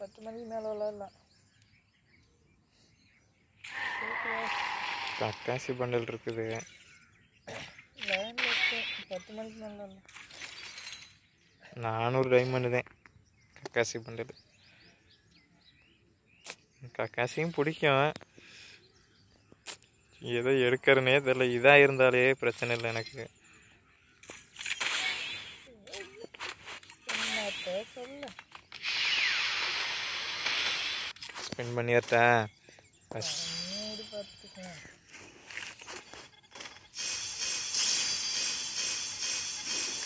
10 மணிக்கு மேலே விளாட்லாம். கக்காசி பண்டல் இருக்குது லைனில் இருக்கு. 10 மணிக்கு மேலே விளாட்லாம். 400 டைமண்டு தான் கக்காசி பண்டல். கக்காசியும் பிடிக்கும், ஏதோ எடுக்கிறனே தெரியல. இதாக இருந்தாலே பிரச்சனை இல்லை எனக்கு. சொல்ல ஸ்பெண்ட் பண்ணிட்டேன். பார்த்துக்கலாம்.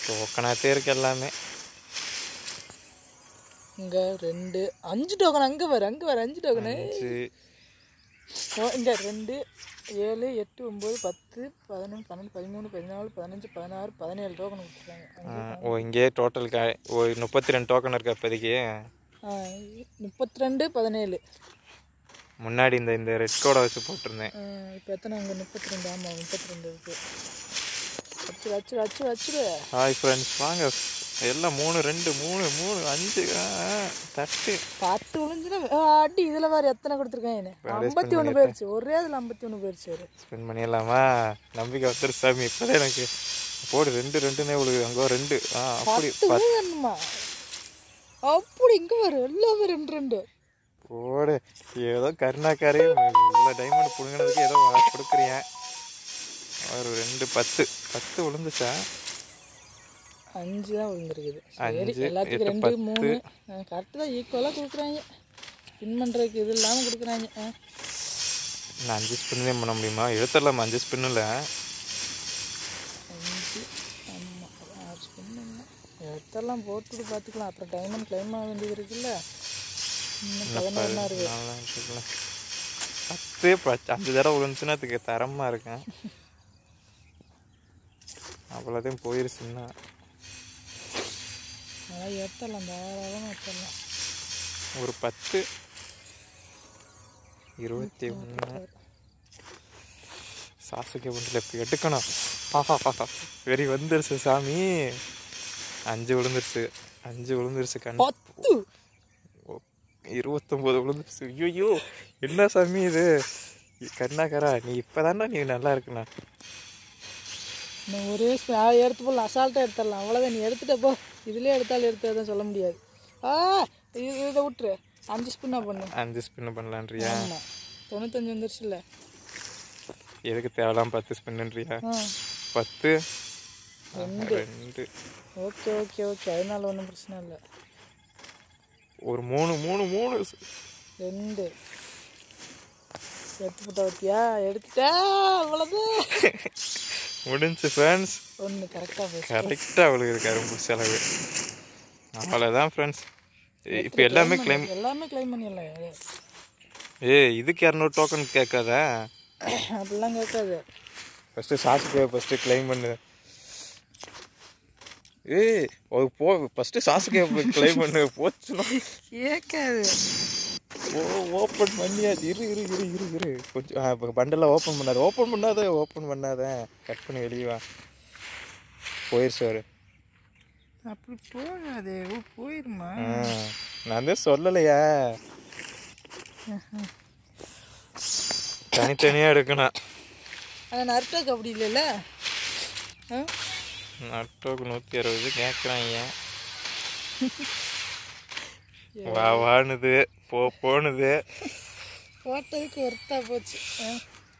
டோக்கனாத்தே இருக்கு எல்லாமே. இங்கே 2 5 டோக்கன். அங்கே வர 5 டோக்கனு. இங்கே 2 7 8 9 10 11 12 13 14 15 16 17 டோக்கன் கொடுத்துருக்காங்க. ஓ இங்கே டோட்டல் 32 டோக்கன் இருக்கா இப்போதைக்கு? 32 17 முன்னாடி இந்த ரெட் கோடை வச்சு போட்டிருந்தேன். இப்போ எத்தனை அங்கே 32? ஆமாம் 32 இருக்குது. வச்சுரு. ஹாய் ஃப்ரெண்ட்ஸ், வாங்க எல்லாம் 3 2 3 3 5 தட்டு 10 விழுந்துன்னா அடி. இதில் வேறு எத்தனை கொடுத்துருக்கேன்? 51 போயிடுச்சு. ஒரே இதில் 51 போயிடுச்சு. ஸ்பெண்ட் பண்ணிடலாமா? நம்பிக்கை வந்துரு சாமி. இப்போதான் எனக்கு போடு 2 2னே விழுகுது. அங்கே 2 அப்படி வேணுமா? அப்படி இங்கே வரு எல்லாமே 2 2 போடு. ஏதோ கருணாக்காரே இவ்வளோ டைமண்ட் பிடுங்கினதுக்கு ஏதோ கொடுக்குறீங்க. ஒரு 2 10 10 விழுந்துச்சா? 5 தான் விழுந்துருக்குது. 5 எல்லாத்துக்கும் 2 3 கரெக்டு தான். ஈக்குவலாக கொடுக்குறாங்க. ஸ்பின் பண்ணுறதுக்கு இது இல்லாமல் கொடுக்குறாங்க. நான் 5 ஸ்பின் தான் பண்ண முடியுமா? எடுத்துடலாமா 5 ஸ்பின்னில்? 5 ஆமாம் 6 ஸ்பின் இல்லை. எடுத்துடலாம். போட்டு பார்த்துக்கலாம். அப்புறம் டைமண்ட் கிளைம் ஆக வேண்டியது இருக்குல்ல. இன்னும் 11 இருக்குது. 10 5 தடவை விழுந்துச்சுன்னா அதுக்கு தரமாக இருக்கேன். அவ்வளோதையும் போயிருச்சுன்னா அதான் எடுத்துடலாம். தாராளமாக எடுத்துடலாம். ஒரு 10 21 சாசுக்கே பண்டில் இப்போ எடுக்கணும். வெறி வந்துருச்சு சாமி. 5 விழுந்துருச்சு. 5 விழுந்துருச்சு. 29 விழுந்துருச்சு. ஐயோ என்ன சாமி இது? கண்ணாக்கரா நீ இப்போதான்டா நீ நல்லா இருக்குண்ணா. நான் ஒரே எடுத்து போடலாம். அசால்ட்டாக எடுத்துடலாம். அவ்வளோதான். நீ எடுத்துட்டப்போ இதுலேயே எடுத்தாலும் எடுத்ததான் சொல்ல முடியாது. இதை விட்டுரு. 5 ஸ்பின்னா பண்ணு. 5 ஸ்பின்னு பண்ணலான்றியா? ஆமாம் 95 வந்துருச்சுல்ல. எதுக்கு தேவலாம் 10 ஸ்பின்னுன்றியா? 10 2 ஓகே ஓகே ஓகே. அதனால ஒன்றும் பிரச்சனை இல்லை. ஒரு 3 3 3 2 எடுத்து போட்டா பத்தியா? எடுத்துட்டா அவ்வளோதான். முடிஞ்சு ஃப்ரெண்ட்ஸ். ஒன்று கரெக்டாக அவளுக்கு கரும்பு செலவு. அவ்வளோதான் ஃப்ரெண்ட்ஸ். இப்போ எல்லாமே கிளைம் பண்ணிடலாம். இதுக்கு 200 டோக்கன் கேட்காதா? அப்படிலாம் கேட்காது. ஃபஸ்ட்டு சாசுக்கு ஃபஸ்ட்டு கிளைம் பண்ணு. ஃபஸ்ட்டு சாசுக்கு கிளைம் பண்ணு. போச்சுன்னா கேட்காது. ஓப்பன் பண்ணியாச்சு. இரு கொஞ்சம் பண்டெல்லாம் ஓப்பன் பண்ணாத. கட் பண்ணி வெளியே வா. போயிடுச்சு அவரு. அப்படி போகாது. போயிருமா? நான் தான் சொல்லலையா? தனித்தனியாக எடுக்கணும். ஆனால் நர்டோக்கு அப்படி இல்லைல்ல. நர்டோக்கு 160 கேட்குறாங்க. வானுது போனுது. போட்டதுக்கு ஒர்த்தா போச்சு.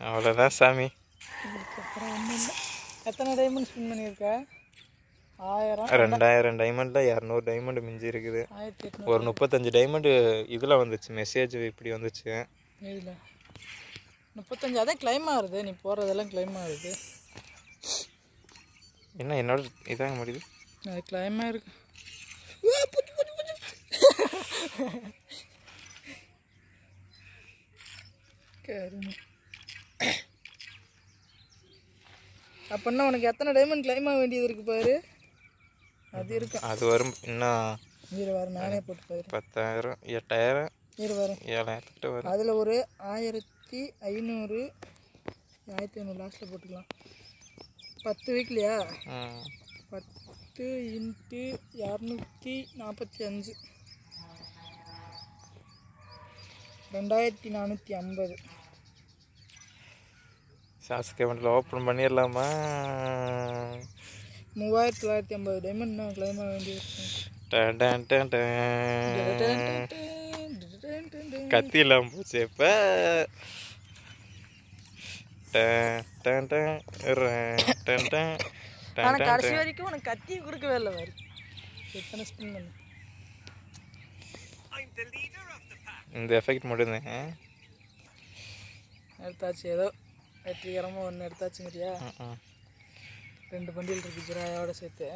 அவ்வளோதான் சாமி. இதுக்கப்புறம் ஒன்றும் இல்லை. எத்தனை டைமண்ட் ஸ்பின் பண்ணியிருக்கா? 1000 2000 டைமண்டில் 200 டைமண்டு மிஞ்சி இருக்குது. 1800. ஒரு 35 டைமண்டு இதில் வந்துச்சு. மெசேஜ் இப்படி வந்துச்சு. இதில் 35 அதான் கிளைம் ஆகுது. நீ போகிறதெல்லாம் கிளைம் ஆகுது. என்ன என்னோட இதாக முடியுது? அது கிளைம் ஆகிருக்கு. அப்படின்னா உனக்கு எத்தனை டைமண்ட் கிளைம் ஆக வேண்டியது இருக்கு பாரு. அது இருக்கு. அது வரும் இன்னும். வரும். நானே போட்டு பாரு. 10,000 8,000 வரும். 7,000 வரும். அதில் ஒரு 1500 1500 லாஸ்ட்டில் போட்டுக்கலாம். 10 வீக்லையா? 10 × 245 2450. சாஸ் கமெண்ட்டில் ஓப்பன் பண்ணிடலாமா? 3950 டைமண்ட் நான் கிளைம் ஆக வேண்டியிருக்கேன். கத்தி இல்லாமல் போச்சு இப்போ. ஆனால் கடைசி வரைக்கும் உனக்கு கத்தியை கொடுக்கவே இல்லை மாதிரி. எத்தனை ஸ்பின் பண்ணு. இந்த எஃபெக்ட் மட்டும்தான் எடுத்தாச்சு. ஏதோ வெற்றிகரமாக ஒன்று எடுத்தாச்சுங்கிறியா? 2 பண்டில் இருக்குது ஜிராயோட சேர்த்து.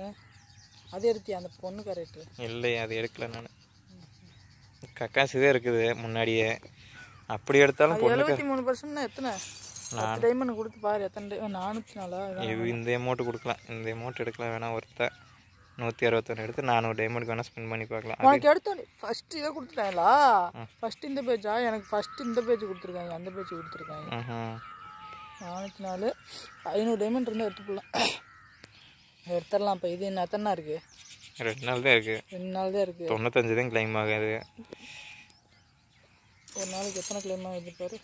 அது எடுத்தியா அந்த பொண்ணு கரெக்டு? இல்லையா, அது எடுக்கல நான். கக்காசு தான் இருக்குது முன்னாடியே. அப்படி எடுத்தாலும் பொண்ணு 73% எத்தனை 10 டைமண்ட் கொடுத்து பாரு. எத்தனை 404? இந்த அமௌண்ட்டு கொடுக்கலாம். இந்த அமௌண்ட் எடுக்கலாம் வேணா. ஒருத்தர் 161 எடுத்து 400 டைமண்டுக்கு வேணால் ஸ்பெண்ட் பண்ணி பார்க்கலாம். உனக்கு எடுத்தோன்னே ஃபஸ்ட்டு இதை கொடுத்துட்டாங்களா? ஃபஸ்ட்டு இந்த பேஜா? எனக்கு ஃபஸ்ட்டு இந்த பேஜ் கொடுத்துருக்காங்க, அந்த பேஜ் கொடுத்துருக்காங்க. 404 500 டைமண்ட் இருந்தால் எடுத்துக்கலாம். எடுத்துடலாம். இப்போ இது என்ன எத்தனை நாள் இருக்குது? 2 நாள் தான் இருக்குது. 2 நாள் தான் இருக்குது. 95 தான் கிளைம் ஆகாது. ஒரு நாளைக்கு எத்தனை கிளைம் ஆகுது பாரு?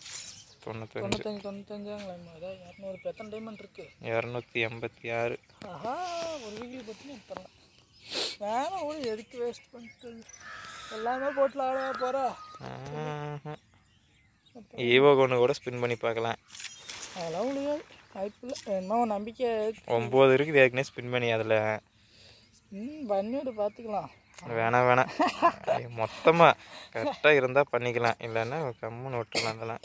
95 கிளைம் ஆகுதா? 200. இப்போ எத்தனை டைமண்ட் இருக்குது? 286. ஆஹா, ஒரு வீக்லி பற்றினு எடுத்துடலாம். வேணாம் ஒரு எதுக்கு வேஸ்ட் பண்ணிட்டு எல்லாமே போட்டில் ஆட போகிறா. ஈவோ ஒன்று கூட ஸ்பின் பண்ணி பார்க்கலாம். அதெல்லாம் முடியாது, வாய்ப்பு இல்லை. என்ன நம்பிக்கை 9 இருக்குது ஏற்கனவே ஸ்பின் பண்ணி. அதில் பண்ணிவிடு, பார்த்துக்கலாம். வேணாம் மொத்தமாக கரெக்டாக இருந்தால் பண்ணிக்கலாம். இல்லைன்னா கம்முன்னு விட்டுலாம். அதெல்லாம்